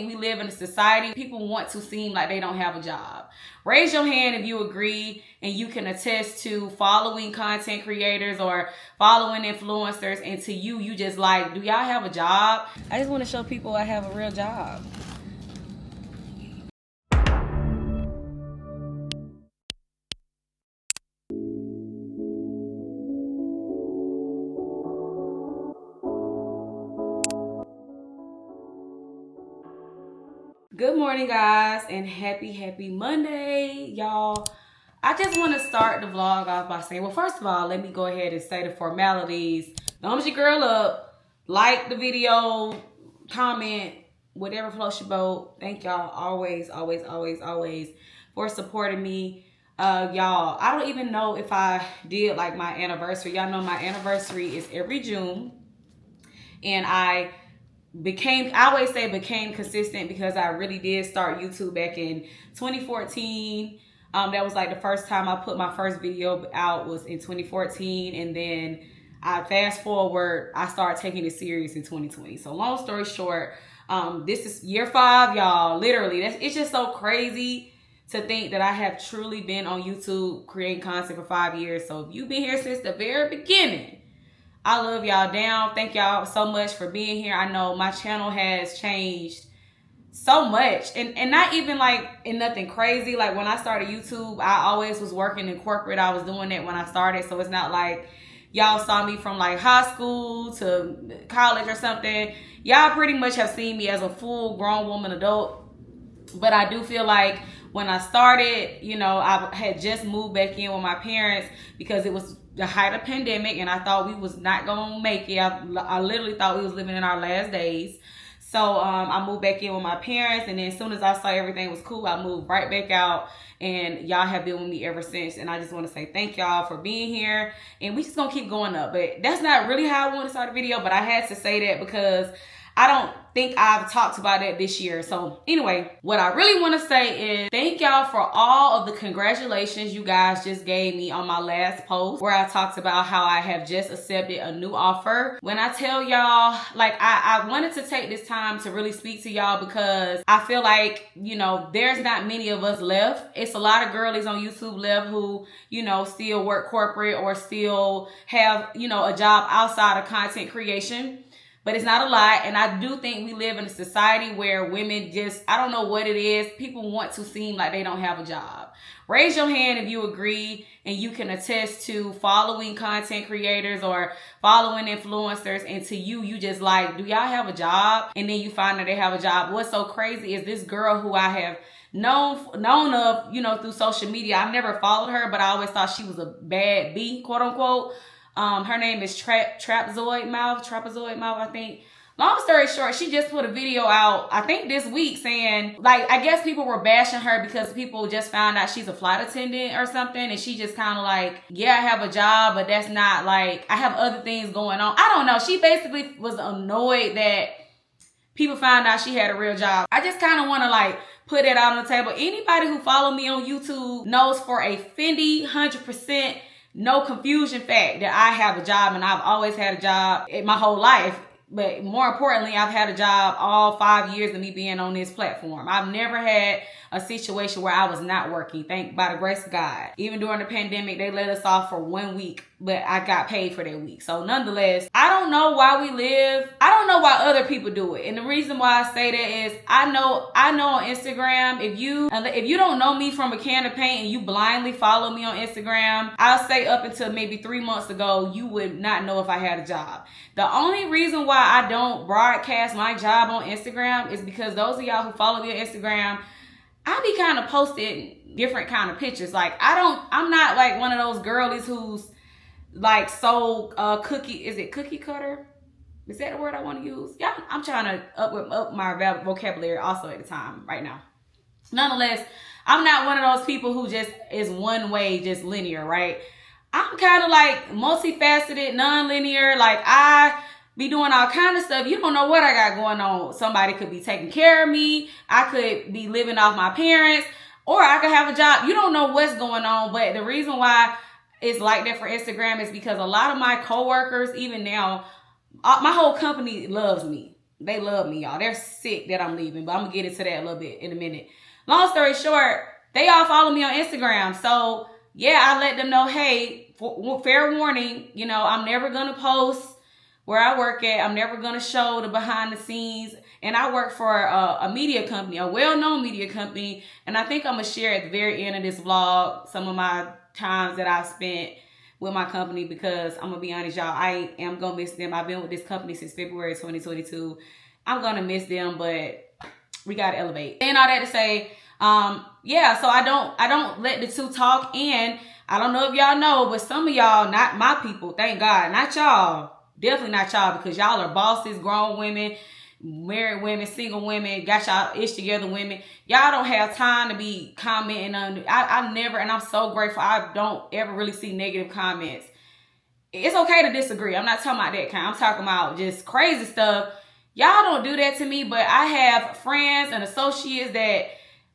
We live in a society, people want to seem like they don't have a job. Raise your hand if you agree and you can attest to following content creators or following influencers, and to you just like, do y'all have a job? I just want to show people I have a real job. Good morning, guys, and happy Monday, y'all. I just want to start the vlog off by saying, well, first of all, let me go ahead and say the formalities. Thumbs your girl up, like the video, comment, whatever floats your boat. Thank y'all always for supporting me. Y'all, I don't even know if I did like my anniversary. Y'all know my anniversary is every June, and I always say became consistent because I really did start YouTube back in 2014. That was like the first time I put my first video out was in 2014, and then I fast forward, I started taking it serious in 2020. So long story short, this is year 5, y'all. Literally, it's just so crazy to think that I have truly been on YouTube creating content for 5 years. So if you've been here since the very beginning, I love y'all down. Thank y'all so much for being here. I know my channel has changed so much, and not even like in nothing crazy. Like when I started YouTube, I always was working in corporate. I was doing that when I started, so it's not like y'all saw me from like high school to college or something. Y'all pretty much have seen me as a full grown woman, adult. But I do feel like when I started, you know, I had just moved back in with my parents because it was the height of pandemic, and I thought we was not gonna make it. I literally thought we was living in our last days. So I moved back in with my parents, and then as soon as I saw everything was cool, I moved right back out, and y'all have been with me ever since. And I just want to say thank y'all for being here, and we just gonna keep going up. But that's not really how I want to start a video, but I had to say that because I don't think I've talked about it this year. So anyway, what I really want to say is thank y'all for all of the congratulations you guys just gave me on my last post where I talked about how I have just accepted a new offer. When I tell y'all, like I wanted to take this time to really speak to y'all because I feel like, you know, there's not many of us left. It's a lot of girlies on YouTube left who, you know, still work corporate or still have, you know, a job outside of content creation. But it's not a lot, and I do think we live in a society where women just, I don't know what it is, people want to seem like they don't have a job. Raise your hand if you agree and you can attest to following content creators or following influencers, and to you just like, do y'all have a job? And then you find that they have a job. What's so crazy is this girl who I have known of, you know, through social media. I've never followed her, but I always thought she was a baddie, quote unquote. Her name is Trapezoid Mouth, I think. Long story short, she just put a video out, I think this week, saying, like, I guess people were bashing her because people just found out she's a flight attendant or something. And she just kind of like, yeah, I have a job, but that's not like, I have other things going on. I don't know. She basically was annoyed that people found out she had a real job. I just kind of want to like put it out on the table. Anybody who follow me on YouTube knows for a Fendi 100%, no confusion fact that I have a job, and I've always had a job my whole life. But more importantly, I've had a job all 5 years of me being on this platform. I've never had a situation where I was not working, by the grace of God. Even during the pandemic, they let us off for 1 week, but I got paid for that week. So nonetheless, I don't know why we live. I don't know why other people do it. And the reason why I say that is I know on Instagram, if you don't know me from a can of paint and you blindly follow me on Instagram, I'll say up until maybe 3 months ago, you would not know if I had a job. The only reason why I don't broadcast my job on Instagram is because those of y'all who follow me on Instagram, I be kind of posting different kind of pictures. Like I'm not like one of those girlies who's like so cookie cutter? Is that the word I want to use? Yeah, I'm trying to up my vocabulary also at the time right now. Nonetheless, I'm not one of those people who just is one way, just linear, right? I'm kind of like multifaceted, non-linear. Like I be doing all kind of stuff. You don't know what I got going on. Somebody could be taking care of me. I could be living off my parents, or I could have a job. You don't know what's going on. But the reason why it's like that for Instagram is because a lot of my coworkers, even now, my whole company loves me. they love me, y'all. They're sick that I'm leaving, but I'm gonna get into that a little bit in a minute. Long story short, they all follow me on Instagram. So yeah, I let them know, hey, fair warning, you know, I'm never gonna post where I work at. I'm never gonna show the behind the scenes. And I work for a media company, a well-known media company. And I think I'm gonna share at the very end of this vlog some of my times that I've spent with my company, because I'm gonna be honest, y'all, I am gonna miss them. I've been with this company since February 2022. I'm gonna miss them, but we gotta elevate. And all that to say, yeah, so I don't let the two talk. And I don't know if y'all know, but some of y'all, not my people, thank God, not y'all, definitely not y'all, because y'all are bosses, grown women, married women, single women, got y'all ish together women. Y'all don't have time to be commenting on. I never, and I'm so grateful, I don't ever really see negative comments. It's okay to disagree. I'm not talking about that kind. I'm talking about just crazy stuff. Y'all don't do that to me, but I have friends and associates that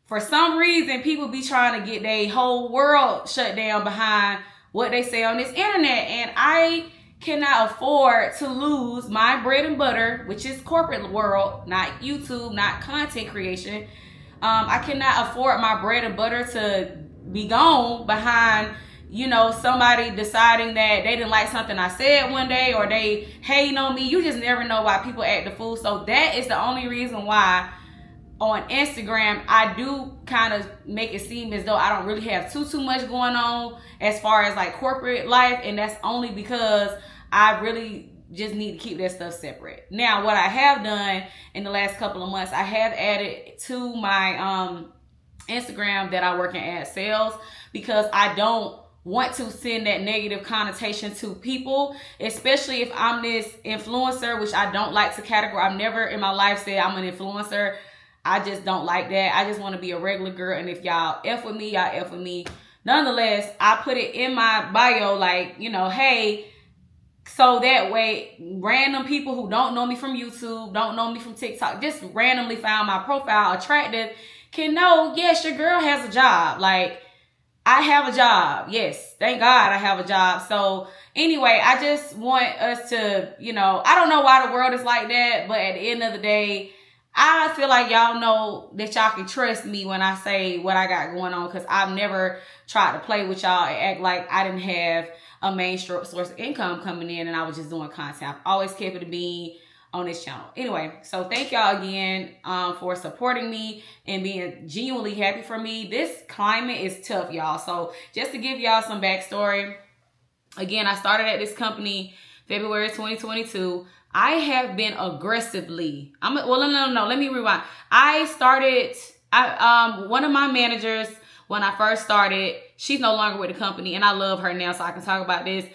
for some reason people be trying to get their whole world shut down behind what they say on this internet. And I cannot afford to lose my bread and butter, which is corporate world, not YouTube, not content creation. I cannot afford my bread and butter to be gone behind, you know, somebody deciding that they didn't like something I said one day, or they hating on me. You just never know why people act the fool. So that is the only reason why on Instagram I do kind of make it seem as though I don't really have too much going on as far as like corporate life. And that's only because I really just need to keep that stuff separate. Now, what I have done in the last couple of months, I have added to my Instagram that I work in ad sales, because I don't want to send that negative connotation to people, especially if I'm this influencer, which I don't like to categorize. I've never in my life said I'm an influencer. I just don't like that. I just want to be a regular girl. And if y'all F with me, y'all F with me. Nonetheless, I put it in my bio, like, you know, hey, so that way random people who don't know me from YouTube, don't know me from TikTok, just randomly found my profile attractive, can know, yes, your girl has a job. Like, I have a job. Yes, thank God I have a job. So anyway, I just want us to, you know, I don't know why the world is like that, but at the end of the day, I feel like y'all know that y'all can trust me when I say what I got going on, because I've never tried to play with y'all and act like I didn't have a main source of income coming in and I was just doing content. I've always kept it a bean on this channel. Anyway, so thank y'all again for supporting me and being genuinely happy for me. This climate is tough, y'all. So just to give y'all some backstory, again, I started at this company February 2022. I have been aggressively, no, let me rewind. One of my managers, when I first started, she's no longer with the company, and I love her now, so I can talk about this.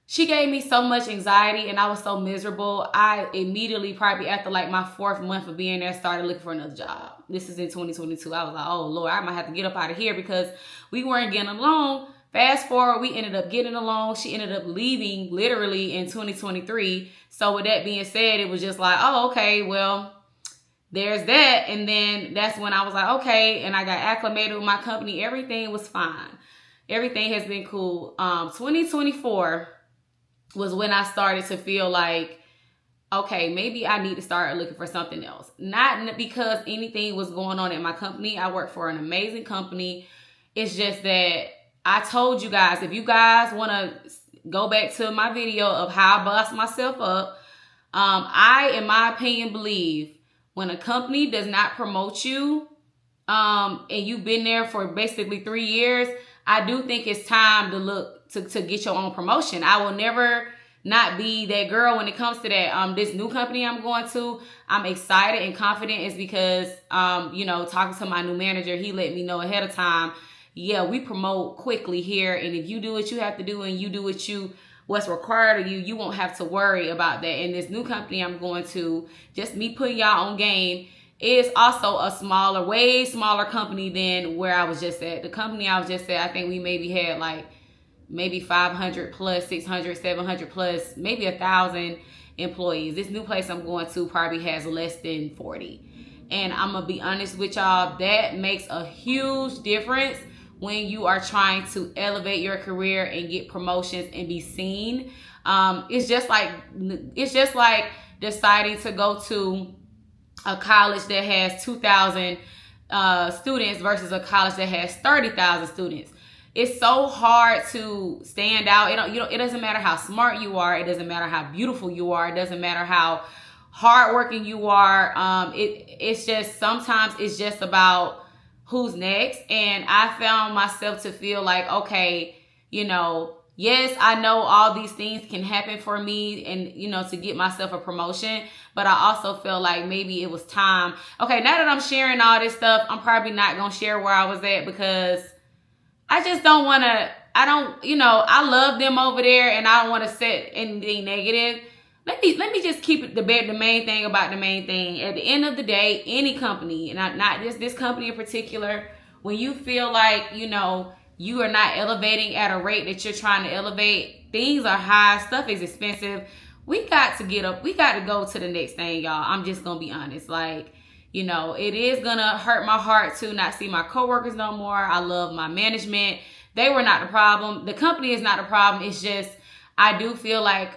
She gave me so much anxiety, and I was so miserable. I immediately, probably after like my 4th month of being there, started looking for another job. This is in 2022. I was like, oh Lord, I might have to get up out of here, because we weren't getting along. Fast forward, we ended up getting along. She ended up leaving literally in 2023. So with that being said, it was just like, oh, okay, well, there's that. And then that's when I was like, okay. And I got acclimated with my company. Everything was fine. Everything has been cool. 2024 was when I started to feel like, okay, maybe I need to start looking for something else. Not because anything was going on at my company. I work for an amazing company. It's just that I told you guys, if you guys want to go back to my video of how I bossed myself up, I, in my opinion, believe when a company does not promote you, and you've been there for basically 3 years, I do think it's time to look to get your own promotion. I will never not be that girl when it comes to that. This new company I'm going to, I'm excited and confident, is because, you know, talking to my new manager, he let me know ahead of time, yeah, we promote quickly here. And if you do what you have to do and you do what's required of you, you won't have to worry about that. And this new company I'm going to, just me putting y'all on game, is also a way smaller company than where I was just at. The company I was just at, I think we maybe had like maybe 500 plus, 600, 700 plus, maybe 1,000 employees. This new place I'm going to probably has less than 40. And I'm going to be honest with y'all, that makes a huge difference when you are trying to elevate your career and get promotions and be seen. It's just like deciding to go to a college that has 2,000 students versus a college that has 30,000 students. It's so hard to stand out. It doesn't matter how smart you are. It doesn't matter how beautiful you are. It doesn't matter how hardworking you are. It's just, sometimes it's just about who's next. And I found myself to feel like, okay, yes, I know all these things can happen for me and, to get myself a promotion. But I also feel like maybe it was time. Okay, now that I'm sharing all this stuff, I'm probably not going to share where I was at because I just don't want to, I love them over there and I don't want to set anything negative. Let me just keep it the main thing about the main thing. At the end of the day, any company, and not just this company in particular, when you feel like, you are not elevating at a rate that you're trying to elevate, things are high, stuff is expensive. We got to get up. We got to go to the next thing, y'all. I'm just going to be honest. Like, it is going to hurt my heart to not see my coworkers no more. I love my management. They were not the problem. The company is not the problem. It's just, I do feel like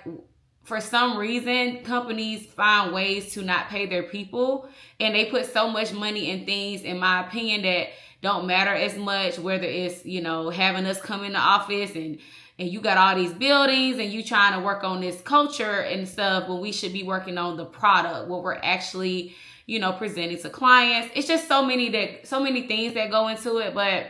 for some reason, companies find ways to not pay their people. And they put so much money in things, in my opinion, that don't matter as much, whether it's, having us come in the office and you got all these buildings and you trying to work on this culture and stuff, when we should be working on the product, what we're actually, presenting to clients. It's just so many things that go into it. But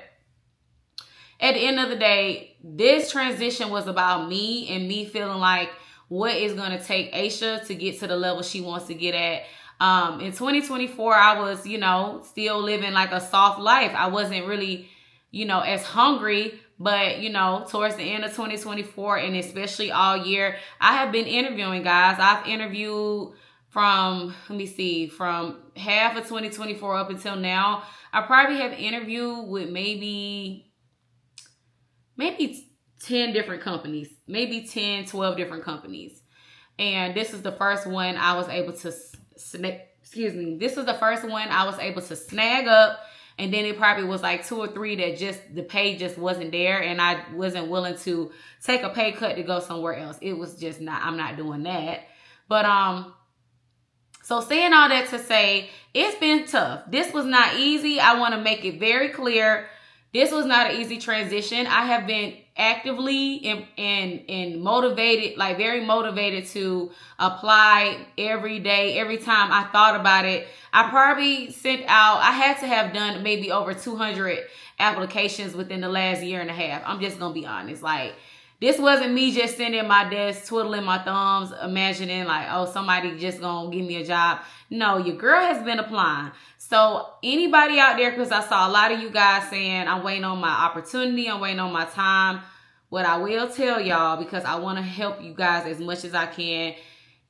at the end of the day, this transition was about me and me feeling like what is going to take Asha to get to the level she wants to get at. In 2024, I was, still living like a soft life. I wasn't really, as hungry, but, towards the end of 2024 and especially all year, I have been interviewing, guys. I've interviewed from half of 2024 up until now. I probably have interviewed with maybe 10 different companies, maybe 10, 12 different companies. And this is the first one I was able to This was the first one I was able to snag up. And then it probably was like 2 or 3 that the pay just wasn't there. And I wasn't willing to take a pay cut to go somewhere else. It was just I'm not doing that. But, so saying all that to say, it's been tough. This was not easy. I want to make it very clear. This was not an easy transition. I have been actively and motivated, like very motivated to apply every day. Every time I thought about it, I probably I had to have done maybe over 200 applications within the last year and a half. I'm just going to be honest. Like, this wasn't me just sitting at my desk, twiddling my thumbs, imagining like, oh, somebody just going to give me a job. No, your girl has been applying. So anybody out there, because I saw a lot of you guys saying, I'm waiting on my opportunity, I'm waiting on my time. What I will tell y'all, because I want to help you guys as much as I can,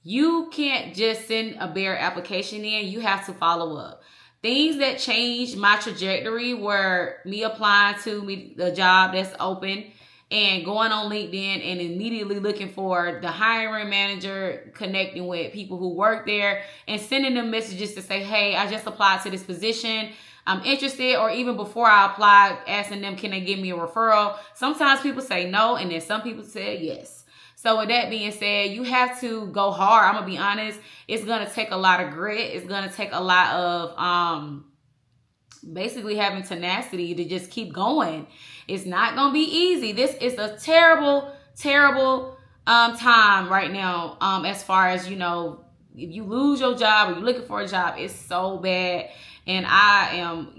you can't just send a bare application in. You have to follow up. Things that changed my trajectory were me applying to the job that's open and going on LinkedIn and immediately looking for the hiring manager, connecting with people who work there and sending them messages to say, hey, I just applied to this position. I'm interested. Or even before I applied, asking them, can they give me a referral? Sometimes people say no, and then some people say yes. So with that being said, you have to go hard. I'm going to be honest. It's going to take a lot of grit. It's going to take a lot of basically having tenacity to just keep going. It's not going to be easy. This is a terrible, terrible time right now. As far as, if you lose your job or you're looking for a job, it's so bad. And I am,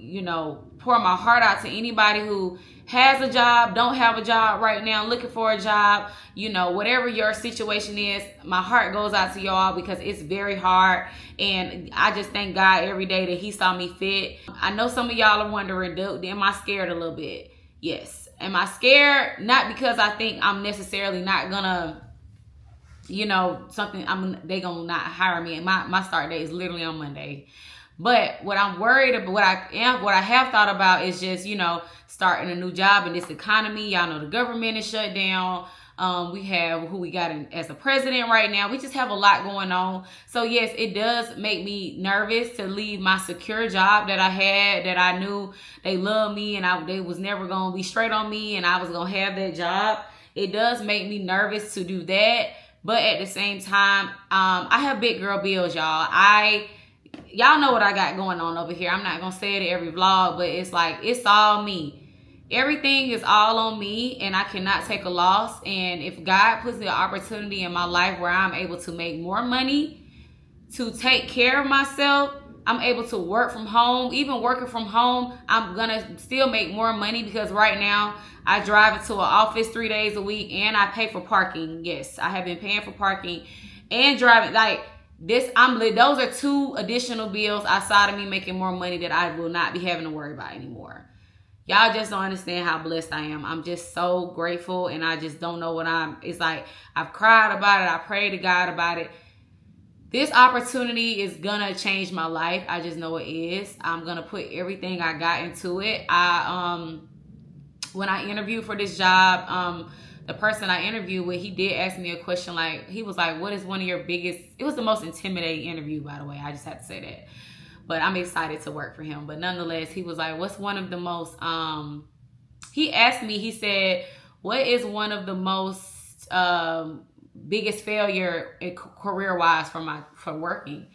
pouring my heart out to anybody who has a job, don't have a job right now, looking for a job, whatever your situation is, my heart goes out to y'all because it's very hard. And I just thank God every day that he saw me fit. I know some of y'all are wondering, am I scared a little bit? Yes. Am I scared? Not because I think I'm necessarily not gonna, they gonna not hire me. And my start date is literally on Monday. But what I'm worried about, what I have thought about is just, starting a new job in this economy. Y'all know the government is shut down. We have who we got as a president right now. We just have a lot going on. So yes, it does make me nervous to leave my secure job that I had, that I knew they loved me and they was never going to be straight on me and I was going to have that job. It does make me nervous to do that. But at the same time, I have big girl bills, y'all. Y'all know what I got going on over here. I'm not going to say it in every vlog, but it's like, it's all me. Everything is all on me, and I cannot take a loss. And if God puts the opportunity in my life where I'm able to make more money, to take care of myself, I'm able to work from home. Even working from home, I'm going to still make more money, because right now I drive into an office 3 days a week and I pay for parking. Yes, I have been paying for parking and driving. Like this, those are 2 additional bills outside of me making more money that I will not be having to worry about anymore. Y'all just don't understand how blessed I am. I'm just so grateful, and I just don't know it's like, I've cried about it. I prayed to God about it. This opportunity is gonna change my life. I just know it is. I'm gonna put everything I got into it. When I interviewed for this job, the person I interviewed with, he did ask me a question. Like, he was like, what is one of your biggest, it was the most intimidating interview, by the way. I just have to say that. But I'm excited to work for him. But nonetheless, he was like, what's one of the most, he asked me, he said, what is one of the most biggest failure career-wise for working?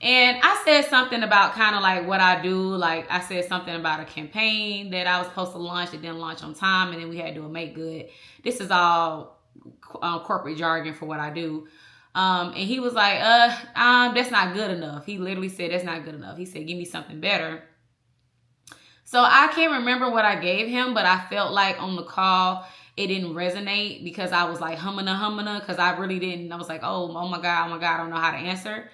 And I said something about kind of like what I do. Like, I said something about a campaign that I was supposed to launch that didn't launch on time, and then we had to do a make good. This is all corporate jargon for what I do. And he was like, that's not good enough. He literally said, that's not good enough. He said, give me something better. So I can't remember what I gave him, but I felt like on the call, it didn't resonate, because I was like humming, because I really didn't. I was like, oh my God, I don't know how to answer.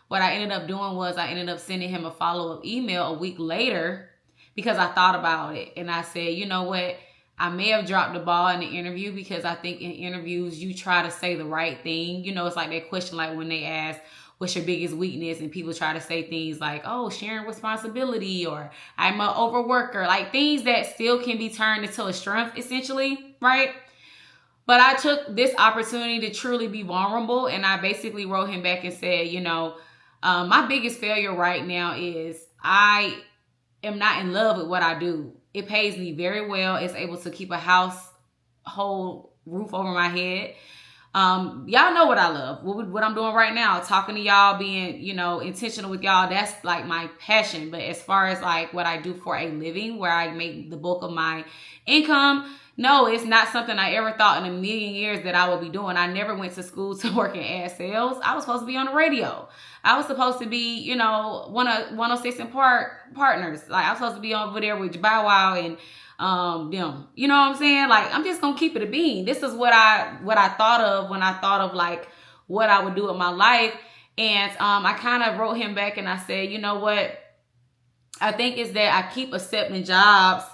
What I ended up doing was I ended up sending him a follow-up email a week later, because I thought about it. And I said, you know what? I may have dropped the ball in the interview, because I think in interviews, you try to say the right thing. You know, it's like that question, like when they ask, what's your biggest weakness? And people try to say things like, oh, sharing responsibility, or I'm an overworker, like things that still can be turned into a strength, essentially, right? But I took this opportunity to truly be vulnerable. And I basically wrote him back and said, you know, my biggest failure right now is I am not in love with what I do. It pays me very well. It's able to keep a household roof over my head. Y'all know what I love. What I'm doing right now, talking to y'all, being, you know, intentional with y'all. That's like my passion. But as far as like what I do for a living, where I make the bulk of my income, no, it's not something I ever thought in a million years that I would be doing. I never went to school to work in ad sales. I was supposed to be on the radio. I was supposed to be, you know, 106 and partners. Like, I was supposed to be over there with Bow Wow and them. You know what I'm saying? Like, I'm just gonna keep it a bean. This is what I thought of when I thought of like what I would do with my life. And I kind of wrote him back and I said, you know what? I think is that I keep accepting jobs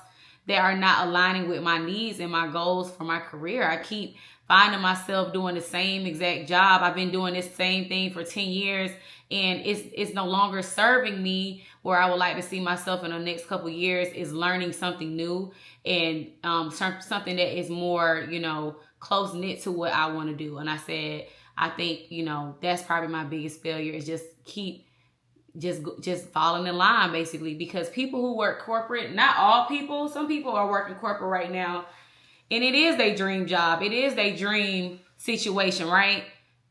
that are not aligning with my needs and my goals for my career. I keep finding myself doing the same exact job. I've been doing this same thing for 10 years, and it's no longer serving me. Where I would like to see myself in the next couple of years is learning something new and something that is more, you know, close knit to what I want to do. And I said, I think, you know, that's probably my biggest failure, is just falling in line, basically. Because people who work corporate, not all people, some people are working corporate right now, and it is their dream job. It is their dream situation, right?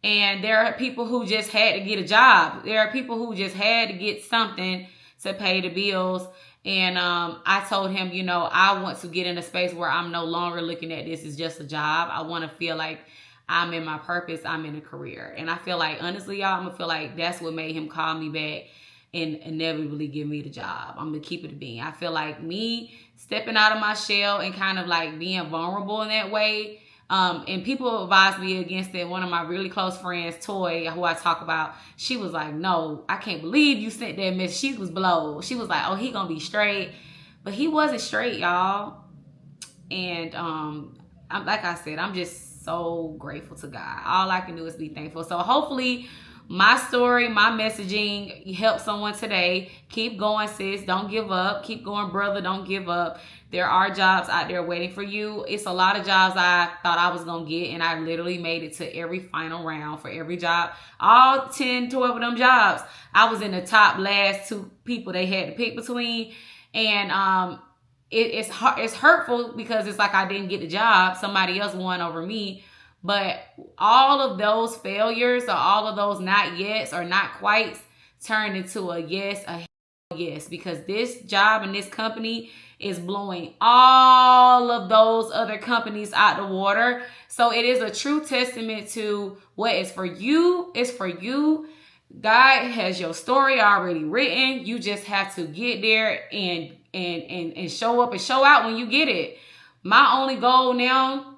And there are people who just had to get a job. There are people who just had to get something to pay the bills. And I told him, you know, I want to get in a space where I'm no longer looking at this as just a job. I want to feel like I'm in my purpose. I'm in a career. And I feel like, honestly, y'all, I'm going to feel like that's what made him call me back and inevitably give me the job. I'm going to keep it a bean. I feel like me stepping out of my shell and kind of like being vulnerable in that way. And people advised me against it. One of my really close friends, Toy, who I talk about, she was like, no, I can't believe you sent that message. She was blown. She was like, oh, he gonna be straight. But he wasn't straight, y'all. And like I said, I'm just so grateful to God. All I can do is be thankful. So hopefully my story, my messaging helped someone today. Keep going, sis. Don't give up. Keep going, brother. Don't give up. There are jobs out there waiting for you. It's a lot of jobs I thought I was going to get, and I literally made it to every final round for every job. All 10, 12 of them jobs, I was in the top last 2 people they had to pick between. And it's hurtful, because it's like I didn't get the job. Somebody else won over me. But all of those failures or all of those not yets or not quites turned into a yes, a yes, because this job and this company is blowing all of those other companies out the water. So it is a true testament to what is for you is for you. God has your story already written. You just have to get there and show up and show out when you get it. My only goal now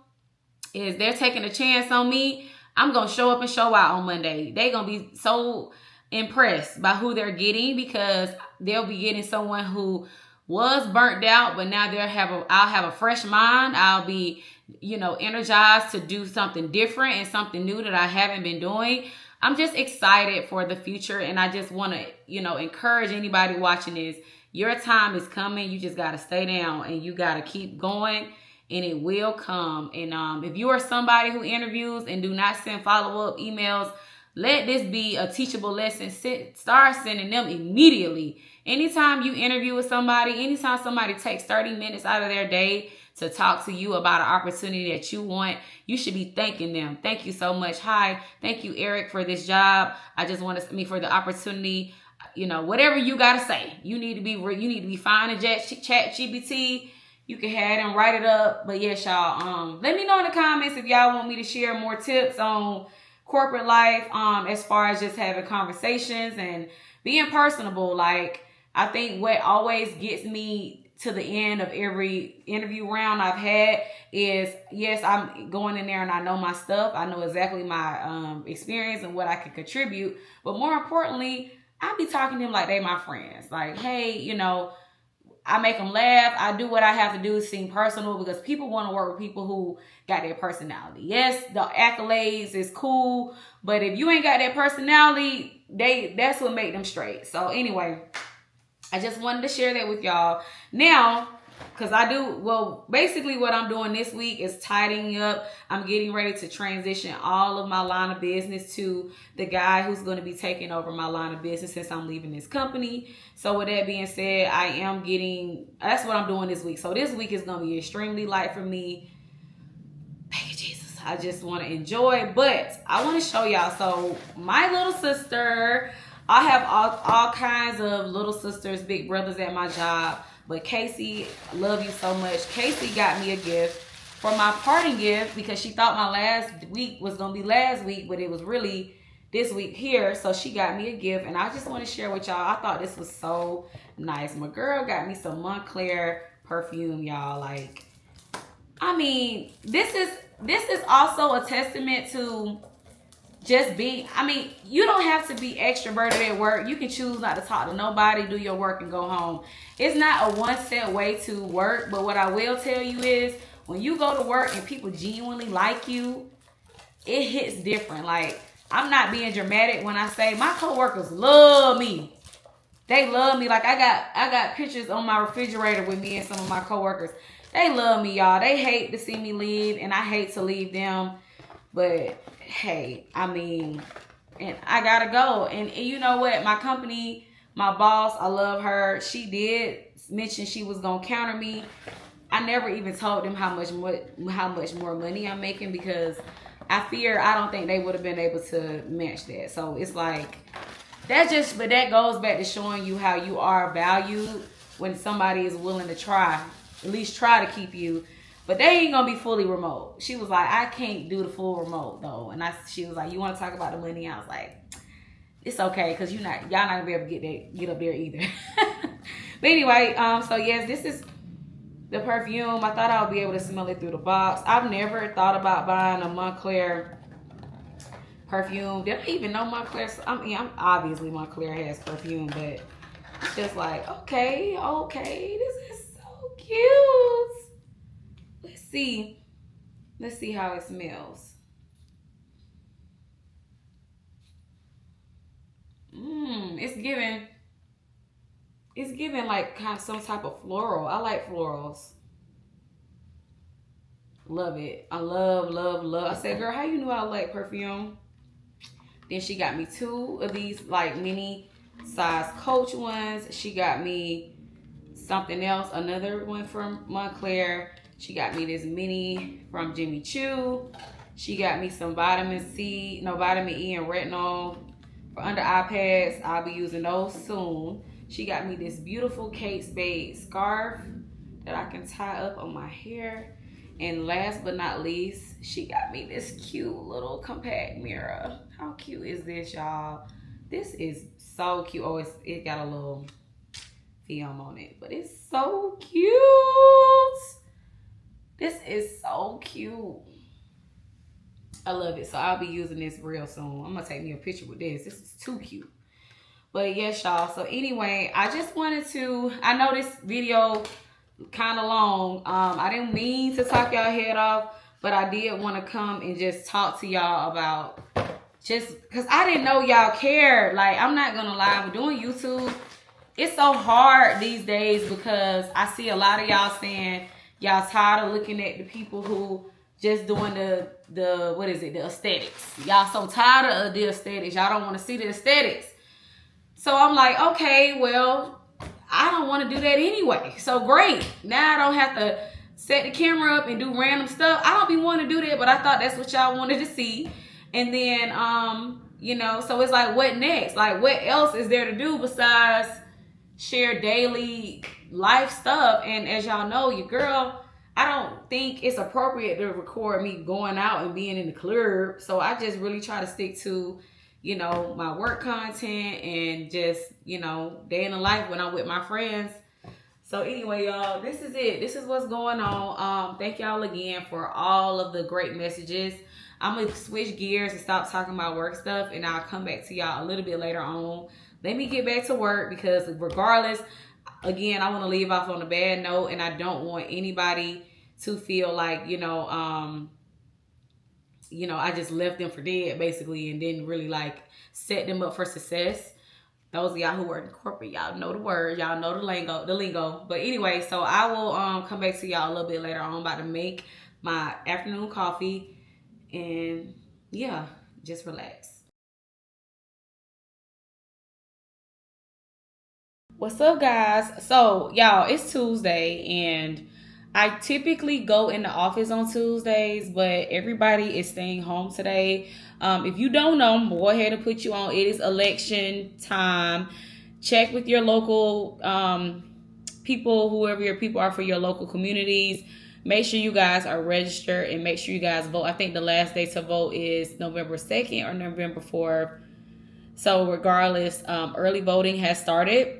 is they're taking a chance on me. I'm going to show up and show out on Monday. They're going to be so impressed by who they're getting, because they'll be getting someone who was burnt out, but now I'll have a fresh mind. I'll be, energized to do something different and something new that I haven't been doing. I'm just excited for the future, and I just want to, encourage anybody watching this. Your time is coming. You just got to stay down and you got to keep going, and it will come. And if you are somebody who interviews and do not send follow-up emails, let this be a teachable lesson. Start sending them immediately. Anytime you interview with somebody, anytime somebody takes 30 minutes out of their day to talk to you about an opportunity that you want, you should be thanking them. Thank you so much. Hi, thank you, Eric, for this job. I just want to for the opportunity. Whatever you gotta say, you need to be fine in chat GPT. You can have them write it up. But yes, y'all. Let me know in the comments if y'all want me to share more tips on corporate life. As far as just having conversations and being personable. Like, I think what always gets me to the end of every interview round I've had is, yes, I'm going in there and I know my stuff. I know exactly my experience and what I can contribute. But more importantly, I be talking to them like they my friends. Like, hey, I make them laugh. I do what I have to do to seem personal, because people want to work with people who got their personality. Yes, the accolades is cool, but if you ain't got that personality, that's what make them straight. So anyway, I just wanted to share that with y'all. Now, because basically what I'm doing this week is tidying up. I'm getting ready to transition all of my line of business to the guy who's going to be taking over my line of business since I'm leaving this company. So with that being said, that's what I'm doing this week. So this week is going to be extremely light for me. Thank you, Jesus. I just want to enjoy, but I want to show y'all. So my little sister, I have all kinds of little sisters, big brothers at my job. But Casey, love you so much. Casey got me a gift for my parting gift, because she thought my last week was going to be last week, but it was really this week here. So she got me a gift, and I just want to share with y'all. I thought this was so nice. My girl got me some Montclair perfume, y'all. Like, I mean, this is also a testament to just being, you don't have to be extroverted at work. You can choose not to talk to nobody, do your work, and go home. It's not a one-step way to work, but what I will tell you is, when you go to work and people genuinely like you, it hits different. Like, I'm not being dramatic when I say my coworkers love me. They love me. Like, I got pictures on my refrigerator with me and some of my coworkers. They love me, y'all. They hate to see me leave, and I hate to leave them. But hey, and I gotta go. And you know what? My company, my boss, I love her. She did mention she was gonna counter me. I never even told them how much more money I'm making, because I don't think they would have been able to match that. So it's like, but that goes back to showing you how you are valued when somebody is willing to at least try to keep you. But they ain't gonna be fully remote. She was like, I can't do the full remote though. And she was like, you want to talk about the money? I was like, it's okay, because y'all not gonna be able to get up there either. But anyway, so yes, this is the perfume. I thought I would be able to smell it through the box. I've never thought about buying a Montclair perfume. Did I even know Montclair? Obviously Montclair has perfume, but it's just like, okay, this is so cute. Let's see how it smells. It's giving like kind of some type of floral. I like florals. Love it. I love. I said, girl, how you knew I like perfume? Then she got me 2 of these like mini size Coach ones. She got me something else, another one from Montclair. She got me this mini from Jimmy Choo. She got me some vitamin E and retinol for under eye pads. I'll be using those soon. She got me this beautiful Kate Spade scarf that I can tie up on my hair. And last but not least, she got me this cute little compact mirror. How cute is this, y'all? This is so cute. Oh, it got a little film on it, but it's so cute. This is so cute. I love it. So I'll be using this real soon. I'm gonna take me a picture with this. This is too cute. But yes, y'all. So anyway, I just wanted to, I know this video kind of long. I didn't mean to talk y'all head off, but I did want to come and just talk to y'all about, just because I didn't know y'all cared. Like, I'm not gonna lie, with doing YouTube, it's so hard these days because I see a lot of y'all saying y'all tired of looking at the people who just doing the what is it, the aesthetics. Y'all so tired of the aesthetics. Y'all don't want to see the aesthetics. So I'm like, okay, well, I don't want to do that anyway. So great. Now I don't have to set the camera up and do random stuff. I don't be wanting to do that, but I thought that's what y'all wanted to see. And then, you know, so it's like, what next? Like, what else is there to do besides share daily life stuff? And as y'all know, your girl, I don't think it's appropriate to record me going out and being in the club. So I just really try to stick to, you know, my work content and just, you know, day in the life when I'm with my friends. So anyway, y'all, this is it. This is what's going on. Thank y'all again for all of the great messages. I'm going to switch gears and stop talking about work stuff, and I'll come back to y'all a little bit later on. Let me get back to work because regardless, again, I want to leave off on a bad note, and I don't want anybody to feel like, you know, I just left them for dead, basically, and didn't really, like, set them up for success. Those of y'all who work in corporate, y'all know the word. Y'all know the lingo. But anyway, so I will come back to y'all a little bit later on. I'm about to make my afternoon coffee. And, yeah, just relax. What's up, guys? So, y'all, it's Tuesday, and I typically go in the office on Tuesdays, but everybody is staying home today. If you don't know, I'm going to go ahead and put you on. It is election time. Check with your local people, whoever your people are for your local communities. Make sure you guys are registered and make sure you guys vote. I think the last day to vote is November 2nd or November 4th. So regardless, early voting has started.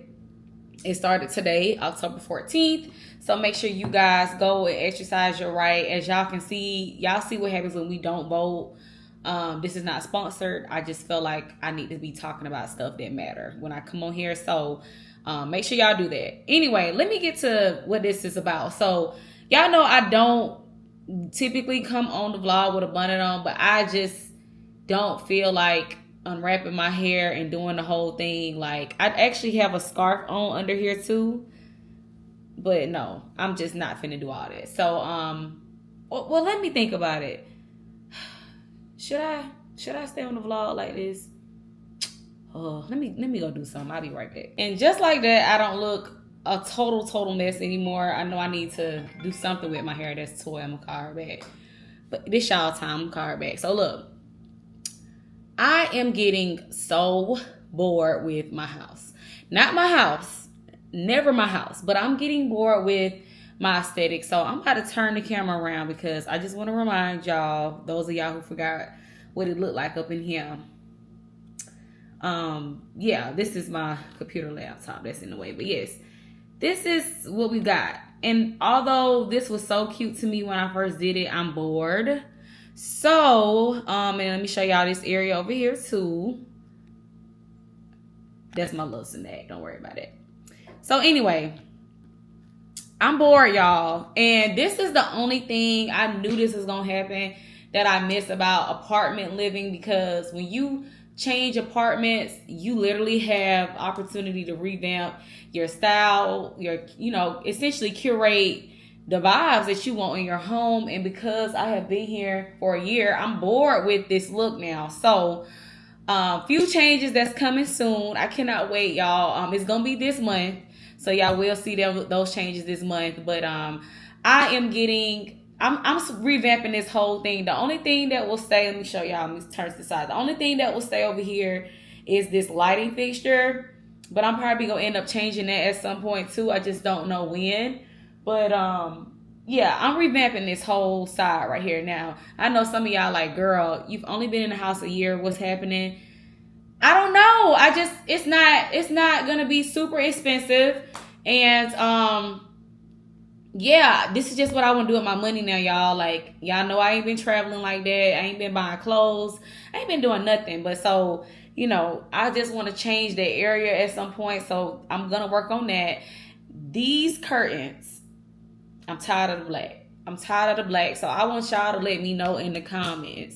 It started today, October 14th. So make sure you guys go and exercise your right. As y'all can see, y'all see what happens when we don't vote. This is not sponsored. I just feel like I need to be talking about stuff that matter when I come on here. So make sure y'all do that. Anyway, let me get to what this is about. So y'all know I don't typically come on the vlog with a bonnet on, but I just don't feel like unwrapping my hair and doing the whole thing. Like, I actually have a scarf on under here too, but no, I'm just not finna do all that. So well, let me think about it. Should I stay on the vlog like this? Oh, let me go do something. I'll be right back. And just like that, I don't look a total mess anymore. I know I need to do something with my hair. That's toy. I'm gonna call her back. But this y'all time, I'm gonna call her back. So look, I am getting so bored with my house. Not my house, never my house, but I'm getting bored with my aesthetic. So I'm about to turn the camera around because I just want to remind y'all, those of y'all who forgot what it looked like up in here. Yeah, this is my computer laptop that's in the way. But yes, this is what we got. And although this was so cute to me when I first did it, I'm bored. So, and let me show y'all this area over here too. That's my little snack. Don't worry about it. So anyway, I'm bored, y'all. And this is the only thing I knew this was going to happen that I miss about apartment living, because when you change apartments, you literally have opportunity to revamp your style, essentially curate the vibes that you want in your home. And because I have been here for a year, I'm bored with this look now. So few changes that's coming soon. I cannot wait, y'all. It's gonna be this month, so y'all will see those changes this month. But I I'm revamping this whole thing. The only thing that will stay, let me show y'all, let me turn to the side. The only thing that will stay over here is this lighting fixture. But I'm probably gonna end up changing that at some point too. I just don't know when. But yeah, I'm revamping this whole side right here now. I know some of y'all like, girl, you've only been in the house a year. What's happening? I don't know. It's not gonna be super expensive. And yeah, this is just what I want to do with my money now, y'all. Like, y'all know I ain't been traveling like that. I ain't been buying clothes. I ain't been doing nothing. But so, you know, I just want to change the area at some point. So I'm going to work on that. These curtains, I'm tired of the black. I'm tired of the black. So I want y'all to let me know in the comments.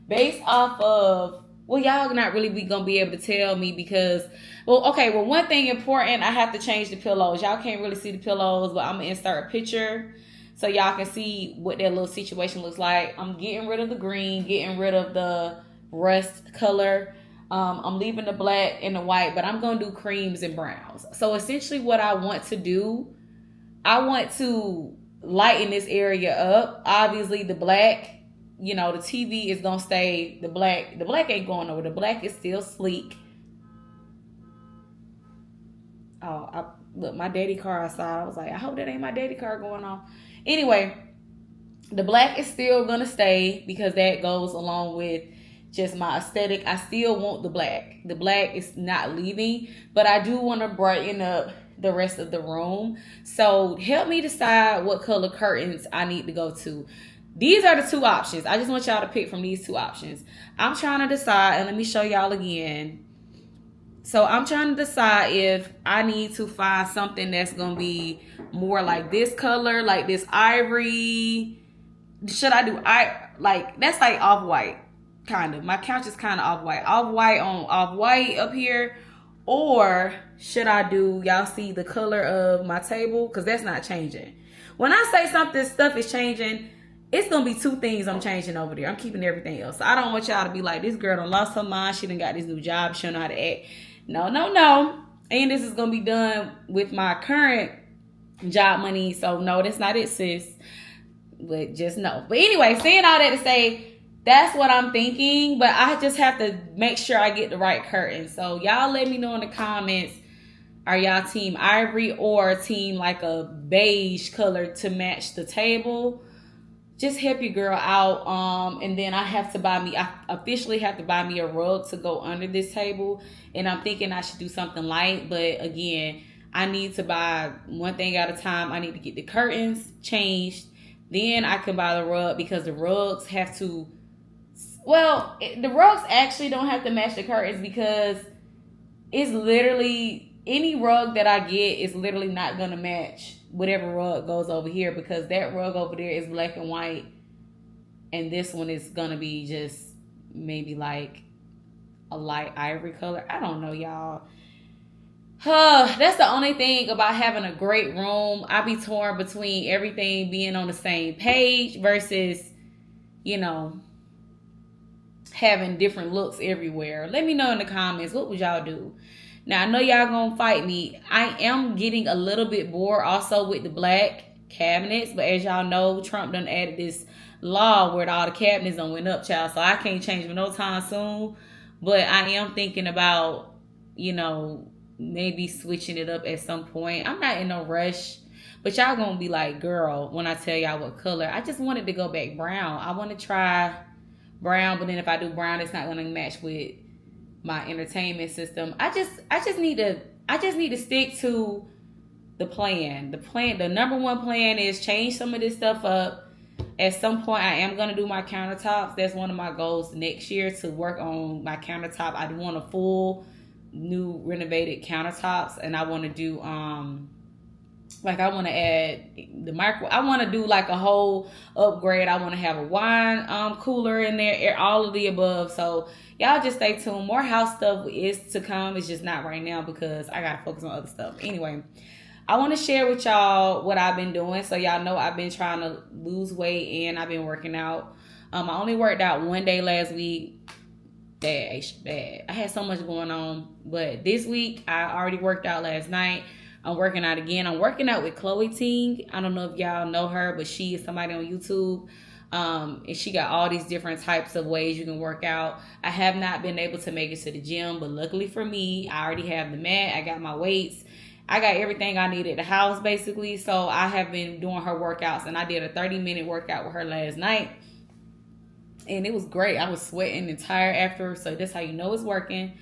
Based off of, well, y'all not really going to be able to tell me because, well, okay, well, one thing important, I have to change the pillows. Y'all can't really see the pillows, but I'm going to insert a picture so y'all can see what that little situation looks like. I'm getting rid of the green, getting rid of the rust color. I'm leaving the black and the white, but I'm going to do creams and browns. So essentially what I want to do, I want to lighten this area up. Obviously, the black, you know, the TV is going to stay the black. The black ain't going nowhere. The black is still sleek. Oh, look, my daddy car outside. I was like, I hope that ain't my daddy car going on. Anyway, the black is still going to stay because that goes along with just my aesthetic. I still want the black. The black is not leaving, but I do want to brighten up the rest of the room. So help me decide what color curtains I need to go to. These are the two options. I just want y'all to pick from these two options. I'm trying to decide, and let me show y'all again. So I'm trying to decide if I need to find something that's going to be more like this color, like this ivory. Should I do, that's like off-white, kind of. My couch is kind of off-white. Off-white on off-white up here. Or should I do, y'all see the color of my table? Because that's not changing. When I say stuff is changing, it's going to be two things I'm changing over there. I'm keeping everything else. So I don't want y'all to be like, this girl done lost her mind. She done got this new job. She don't know how to act. No, no, no. And this is going to be done with my current job money. So no, that's not it, sis. But just no. But anyway, saying all that to say, that's what I'm thinking. But I just have to make sure I get the right curtain. So y'all let me know in the comments. Are y'all team ivory or team like a beige color to match the table? Just help your girl out. And then I officially have to buy me a rug to go under this table. And I'm thinking I should do something light. But again, I need to buy one thing at a time. I need to get the curtains changed. Then I can buy the rug because the rugs have to, well, the rugs actually don't have to match the curtains because it's literally, any rug that I get is literally not going to match whatever rug goes over here because that rug over there is black and white. And this one is going to be just maybe like a light ivory color. I don't know, y'all. That's the only thing about having a great room. I be torn between everything being on the same page versus, you know, having different looks everywhere. Let me know in the comments, what would y'all do? Now, I know y'all gonna fight me. I am getting a little bit bored also with the black cabinets. But as y'all know, Trump done added this law where all the cabinets done went up, child. So I can't change them no time soon. But I am thinking about, you know, maybe switching it up at some point. I'm not in no rush. But y'all gonna be like, girl, when I tell y'all what color. I just wanted to go back brown. I want to try brown. But then if I do brown, it's not gonna match with my entertainment system. I just need to stick to the plan. The number one plan is change some of this stuff up. At some point, I am gonna do my countertops. That's one of my goals next year, to work on my countertop. I do want a full new renovated countertops, and I want to do like I want to add the micro. I want to do like a whole upgrade. I want to have a wine cooler in there, all of the above. So y'all just stay tuned. More house stuff is to come. It's just not right now because I got to focus on other stuff. Anyway, I want to share with y'all what I've been doing. So y'all know I've been trying to lose weight and I've been working out. I only worked out one day last week. Bad. I had so much going on. But this week, I already worked out last night. I'm working out again. I'm working out with Chloe Ting. I don't know if y'all know her, but she is somebody on YouTube. And she got all these different types of ways you can work out. I have not been able to make it to the gym, but luckily for me, I already have the mat. I got my weights. I got everything I need at the house, basically. So I have been doing her workouts, and I did a 30-minute workout with her last night. And it was great. I was sweating and tired after, so that's how you know it's working.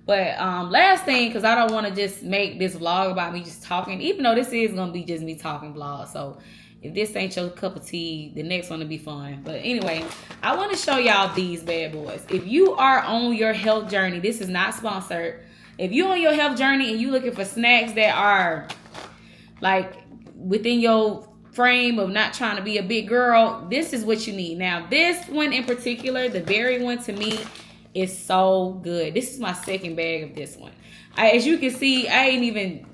But last thing, because I don't want to just make this vlog about me just talking, even though this is going to be just me talking vlog. So if this ain't your cup of tea, the next one will be fun. But anyway, I want to show y'all these bad boys. If you are on your health journey, this is not sponsored. If you're on your health journey and you looking for snacks that are like within your frame of not trying to be a big girl, this is what you need. Now, this one in particular, the berry one, to me is so good. This is my second bag of this one. As you can see, I ain't even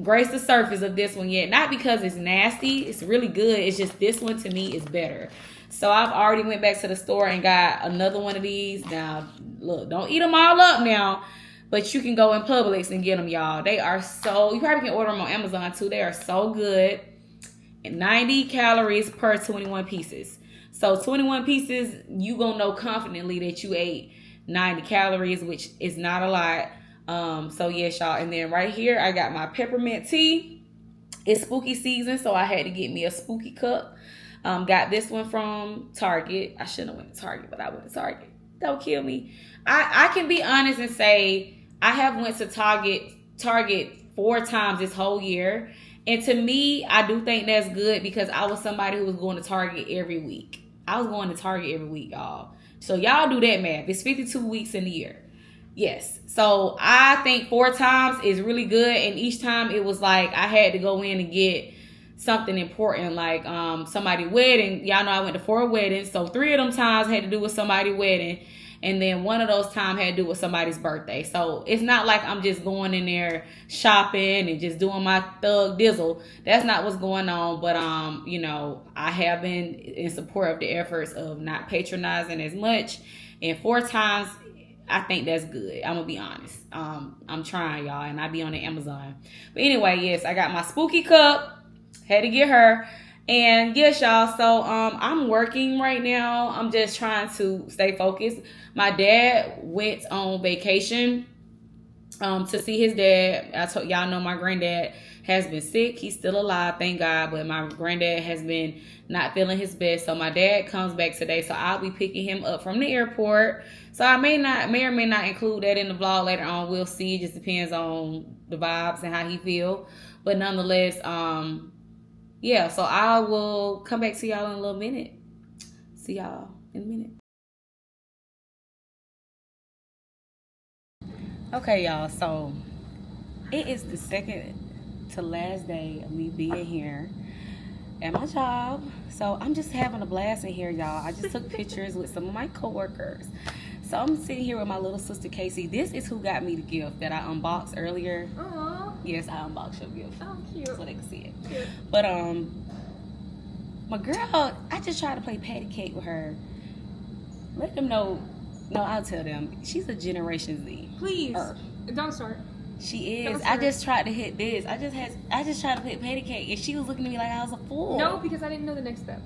graced the surface of this one yet. Not because it's nasty. It's really good. It's just this one to me is better. So I've already went back to the store and got another one of these. Now, look, don't eat them all up now. But you can go in Publix and get them, y'all. They are so, you probably can order them on Amazon too. They are so good. And 90 calories per 21 pieces. So 21 pieces, you gonna know confidently that you ate 90 calories, which is not a lot. So yes, y'all. And then right here, I got my peppermint tea. It's spooky season, so I had to get me a spooky cup. Got this one from Target. I shouldn't have went to Target, but I went to Target. Don't kill me. I can be honest and say I have went to Target 4 times this whole year. And to me, I do think that's good because I was somebody who was going to Target every week. I was going to Target every week, y'all. So y'all do that math. It's 52 weeks in a year. Yes. So I think 4 times is really good. And each time it was like I had to go in and get something important, like somebody's wedding. Y'all know I went to 4 weddings. So 3 of them times had to do with somebody's wedding. And then one of those times had to do with somebody's birthday. So it's not like I'm just going in there shopping and just doing my thug dizzle. That's not what's going on. But, you know, I have been in support of the efforts of not patronizing as much. And 4 times, I think that's good. I'm going to be honest. I'm trying, y'all. And I be on the Amazon. But anyway, yes, I got my spooky cup. Had to get her. And yes, y'all, so I'm working right now. I'm just trying to stay focused. My dad went on vacation to see his dad. I told y'all know my granddad has been sick. He's still alive, thank God, but my granddad has been not feeling his best. So my dad comes back today, so I'll be picking him up from the airport. So I may or may not include that in the vlog later on. We'll see. It just depends on the vibes and how he feel. But nonetheless, yeah, so I will come back to y'all in a little minute. See y'all in a minute. Okay, y'all, so it is the second to last day of me being here at my job. So I'm just having a blast in here, y'all. I just took pictures with some of my coworkers. So I'm sitting here with my little sister, Casey. This is who got me the gift that I unboxed earlier. Aww. Yes, I unboxed your gift. Oh, cute. So they can see it. Cute. But, my girl, I just tried to play patty cake with her. Let them know. No, I'll tell them. She's a Generation Z. Please. Don't start. She is. I just tried to hit this. I just tried to play patty cake, and she was looking at me like I was a fool. No, because I didn't know the next step.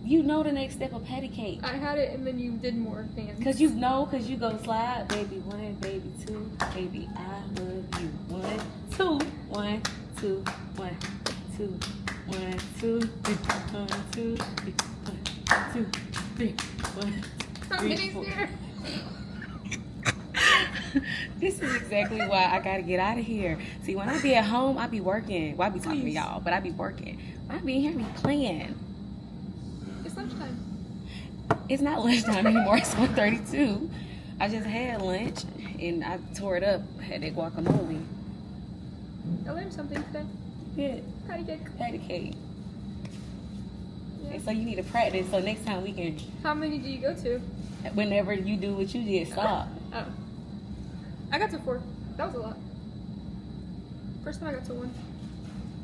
You know the next step of patty cake. I had it, and then you did more things. Because you go slide. Baby 1, baby 2. Baby, I love you. 1, 2. 1, 2. 1, 2. 1, 2. 3. 1, 2. 3. 1, 2. 3. 1. I'm getting scared. This is exactly why I gotta get out of here. See, when I be at home, I be working. Well, I be talking to y'all, but I be working. When I be in here, I be playing. It's lunchtime. It's not lunchtime anymore. It's 1:32. I just had lunch and I tore it up. Had that guacamole. I learned something today. Good. Patty cake. Patty cake. Yeah. And so you need to practice. So next time we can. How many do you go to? Whenever you do what you did, stop. Oh. I got to 4. That was a lot. First time I got to 1.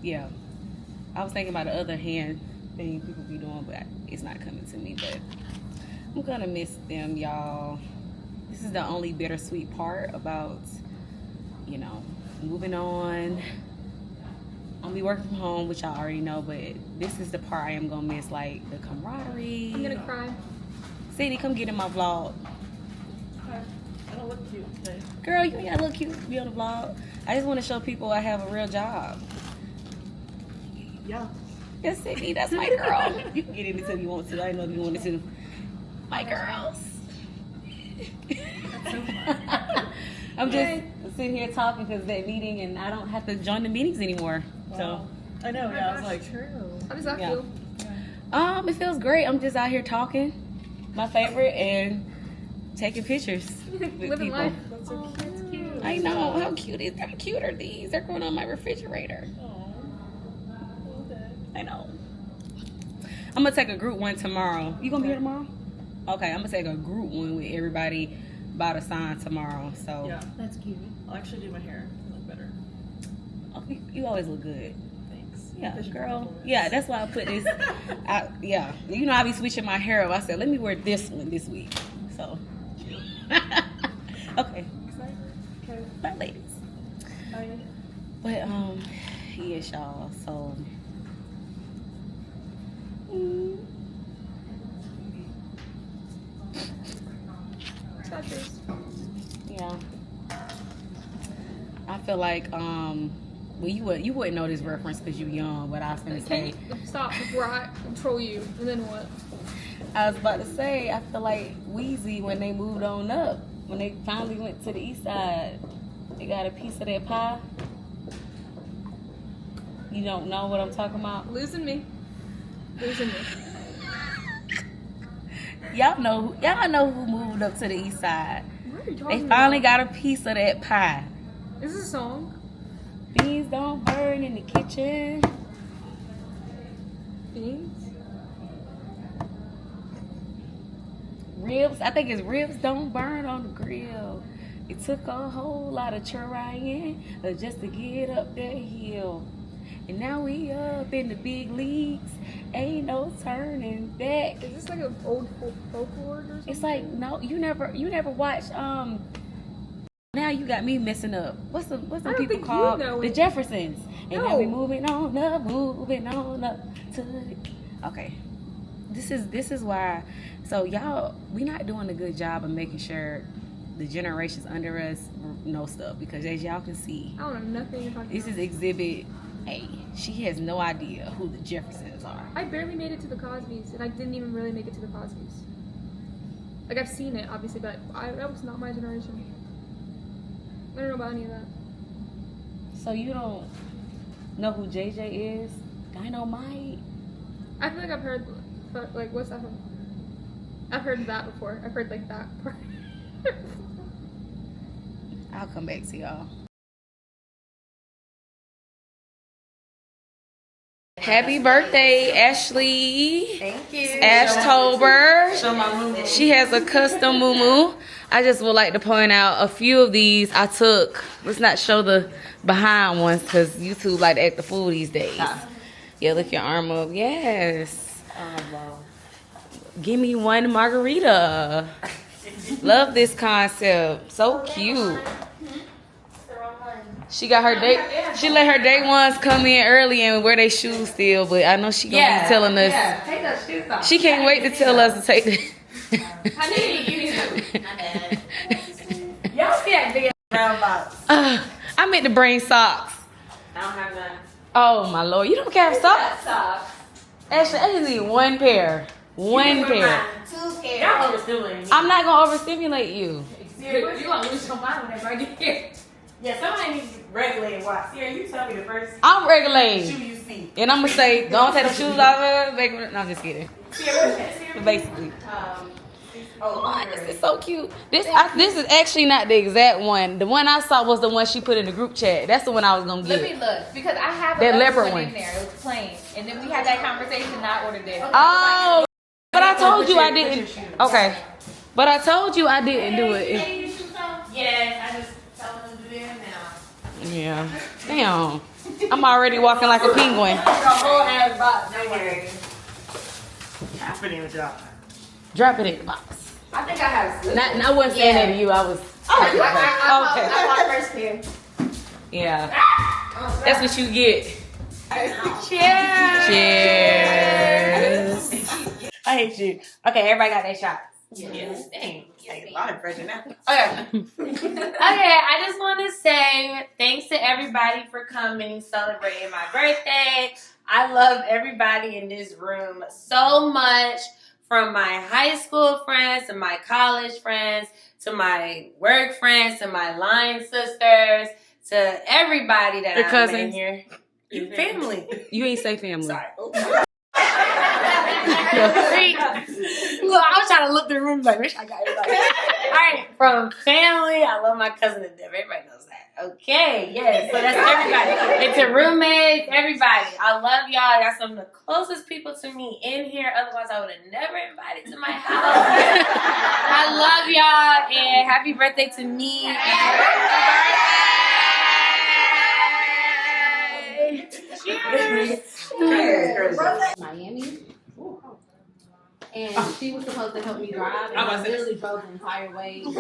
Yeah. I was thinking about the other hand thing people be doing, but it's not coming to me. But I'm gonna miss them, y'all. This is the only bittersweet part about, you know, moving on I'm gonna be working from home, which y'all already know, but this is the part I am gonna miss, like the camaraderie. I'm gonna cry. Sadie, come get in my vlog. I don't look cute today. Girl, you ain't gotta look cute to be on the vlog. I just want to show people I have a real job. Yeah. Yes, Sadie, that's my girl. You can get in it if you want to. I know if you wanted to. My girls. That's so fun. I'm just sitting here talking because that meeting, and I don't have to join the meetings anymore. Wow. I know, yeah, I was like, true. How does that Yeah. feel? It feels great. I'm just out here talking, my favorite, and taking pictures with Living people. life. that's so cute. It's cute. I know, how cute is how cute are these? They're going on my refrigerator. Aw. Love it. I know. I'm gonna take a group one tomorrow. You gonna be here tomorrow? Okay, I'm gonna take a group one with everybody by the sign tomorrow. So Yeah. That's cute. I'll actually do my hair. It'll look better. oh, you always look good. Thanks. Yeah, Official girl. compliments. Yeah, that's why I put this. Yeah, you know I be switching my hair up. I said let me wear this one this week. So okay, Excited. Okay. bye, ladies. Bye. But yes, y'all. So. Touches. Yeah. I feel like well you wouldn't know this reference because you young, but I was gonna Can say you stop before I control you? And then what? I was about to say I feel like Wheezy when they moved on up, when they finally went to the east side, they got a piece of that pie. You don't know what I'm talking about? Losing me. Losing me. Y'all know who moved up to the east side. What are you They talking finally about? got a piece of that pie. Is this a song? Beans don't burn in the kitchen. Beans? Ribs, I think it's ribs don't burn on the grill. It took a whole lot of trying just to get up that hill. And now we up in the big leagues. Ain't no turning back. Is this like an old folklore or something? It's like no, you never watched now you got me messing up. What's the I don't people think you called? know The it. Jeffersons. And now No. we moving on up to the okay. This is why. So y'all, we not doing a good job of making sure the generations under us know stuff because as y'all can see, I don't know nothing you're talking this about. is Exhibit A. She has no idea who the Jeffersons are. I barely made it to the Cosbys, and I didn't even really make it to the Cosbys. Like, I've seen it, obviously, but that was not my generation. I don't know about any of that. So you don't know who JJ is? Dynamite. I feel like I've heard, but, like, what's that from? I've heard that before. I've heard, like, that part. I'll come back to y'all. Happy birthday, Ashley. Thank you. Ashtober. Show my movie. She has a custom moo. I just would like to point out a few of these I took. Let's not show the behind ones because YouTube like to act the fool these days. Yeah, lift your arm up. Yes. Oh, wow. Give me one margarita. Love this concept. So cute. She got her day. She let her day ones come in early and wear their shoes still, but I know she gonna be telling us. Yeah, take those shoes off. She can't wait to tell us to take the. I need you too. My bad. Y'all see that big brown box? I meant to bring socks. I don't have none. Oh my lord, you don't carry socks? Socks. Actually, I just need one pair. One pair. Two pairs. Y'all overdoing. I'm not gonna overstimulate you. You gonna lose your mind whenever I get here. Yeah, somebody needs to regulate and watch. Sierra, you tell me the first I'm regulating. shoe you see. And I'm gonna say, don't take the shoes off. No, I'm just kidding. Sierra, what's that, Sierra? But basically. Oh, This is so cute. This is actually not the exact one. The one I saw was the one she put in the group chat. That's the one I was gonna Let me get. look because I have That another leopard one one. in there. It was plain, and then we had that conversation. And I ordered it. Oh, but I told you I didn't. Okay, but I told you I didn't do it. yeah, I just told them to do it now. Yeah. Damn. I'm already walking like a penguin. The whole ass box. Don't worry. Happening with y'all. Drop it in the box. I think I have a Not, I wasn't saying that to you. I was. I Okay. want first pair. Yeah. That's what you get. Cheers. Cheers. I hate you. Okay, everybody got their shots. Yes. Dang. Take a lot of pressure now. Okay. Okay, I just want to say thanks to everybody for coming, celebrating my birthday. I love everybody in this room so much, from my high school friends to my college friends to my work friends to my line sisters to everybody that Your I've cousins? met here. Your family. You ain't say family. Sorry. Look, I was trying to look through the room like, wish I got everybody. All right, from family, I love my cousin to death. Everybody knows that. Okay, yes. So that's everybody. It's a roommates, everybody. I love y'all. Y'all some of the closest people to me in here. Otherwise, I would have never invited to my house. I love y'all, and happy birthday to me. Cheers. Miami. And she was supposed to help me drive, and I literally drove the entire way. That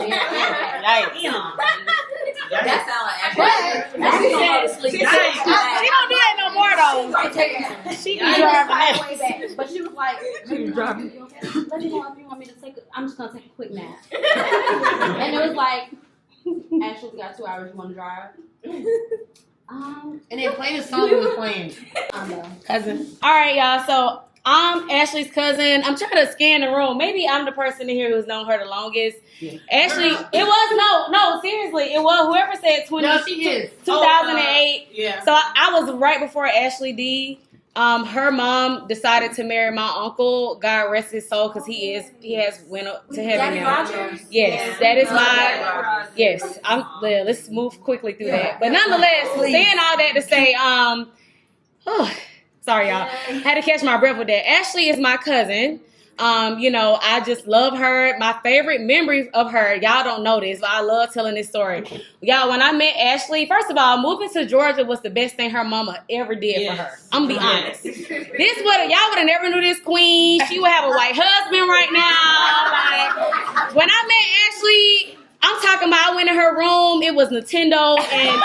sounds like She don't do that no more though. She be driving. But she was like, let me know if you want me to take I'm just going to take a quick nap. And it was like, Ashley, we got 2 hours, you want to drive? And then play the song we was playing. Cousin. All right, y'all. So I'm Ashley's cousin. I'm trying to scan the room. Maybe I'm the person in here who's known her the longest. Ashley, it was no, seriously, it was whoever said 2008. Yeah. So I was right before Ashley D. Her mom decided to marry my uncle. God rest his soul, because he has went up to heaven now. Yes, that is my. Yes, well, let's move quickly through that. But nonetheless, saying all that to say, sorry y'all, had to catch my breath with that. Ashley is my cousin. I just love her. My favorite memory of her, y'all don't know this, but I love telling this story. Y'all, when I met Ashley, first of all, moving to Georgia was the best thing her mama ever did for her. I'm gonna be honest. Y'all would have never knew this queen. She would have a white husband right now. Like, when I met Ashley, I'm talking about, I went in her room, it was Nintendo and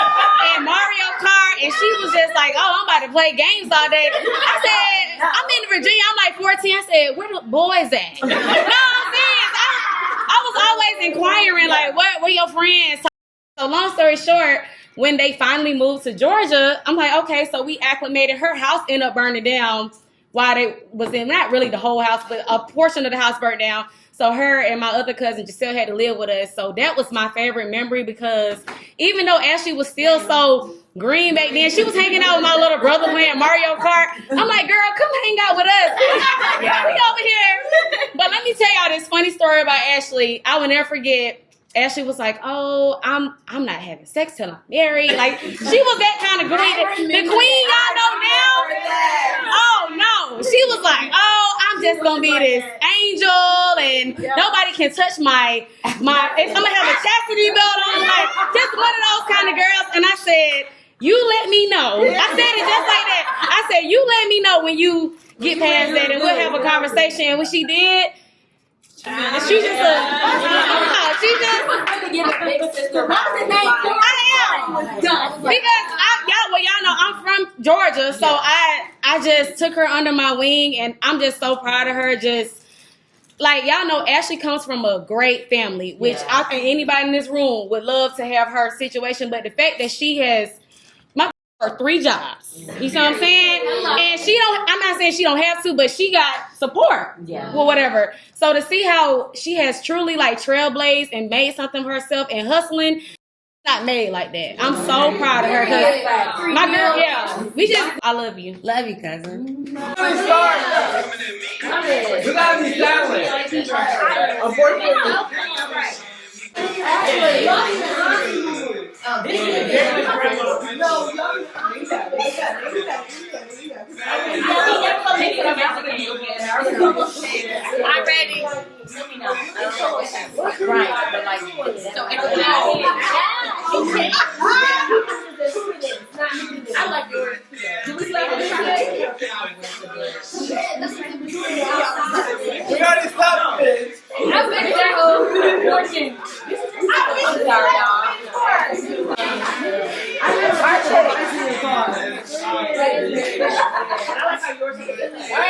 Mario Kart, and she was just like, oh, I'm about to play games all day. I said, I'm in Virginia, I'm like 14. I said, where the boys at? No, I'm serious. I was always inquiring, like, where your friends? So long story short, when they finally moved to Georgia, I'm like, okay, so we acclimated. Her house ended up burning down while they was in, not really the whole house, but a portion of the house burnt down. So her and my other cousin just still had to live with us. So that was my favorite memory, because even though Ashley was still so green back then, she was hanging out with my little brother playing Mario Kart. I'm like, girl, come hang out with us. Yeah, we over here. But let me tell y'all this funny story about Ashley. I will never forget. Ashley was like, oh, I'm not having sex till I'm married. Like, she was that kind of queen. The queen y'all know now? Oh, no. She was like, oh, I'm just going to be this angel, and nobody can touch my I'm going to have a chastity belt on. Like, just one of those kind of girls. And I said, you let me know. I said it just like that. I said, you let me know when you get past that, and we'll have a conversation. And when she did, she just really get a big sister. What's the name? I am. Because y'all know I'm from Georgia, so I just took her under my wing, and I'm just so proud of her. Just like, y'all know, Ashley comes from a great family, which I think anybody in this room would love to have her situation. But the fact that she has her 3 jobs. You see what I'm saying? And I'm not saying she don't have to, but she got support. Yeah. Or whatever. So to see how she has truly like trailblazed and made something for herself and hustling, not made like that. I'm so proud of her. My girl, I love you. Love you, cousin. We gotta be silent. Unfortunately. I'm ready. Right, but like, so I like yours. Do we like it? We gotta stop this. I'm ready that whole portion. I'm sorry, y'all. Word